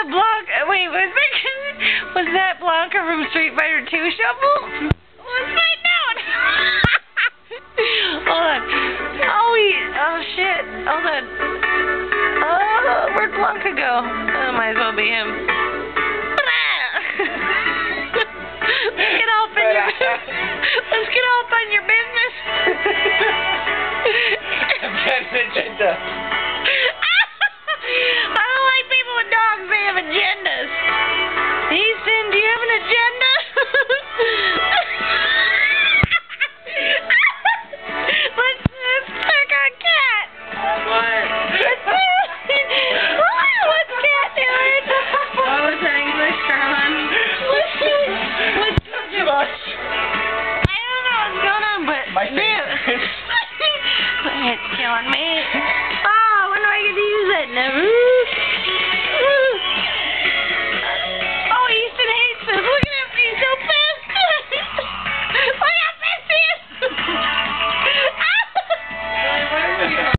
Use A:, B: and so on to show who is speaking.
A: the Blanca? Wait, was that Blanca from Street Fighter 2 Shovel? Let's find out. Hold on. Oh shit. Hold on. Oh, where'd Blanca go? Oh, might as well be him. Let's get off on your business.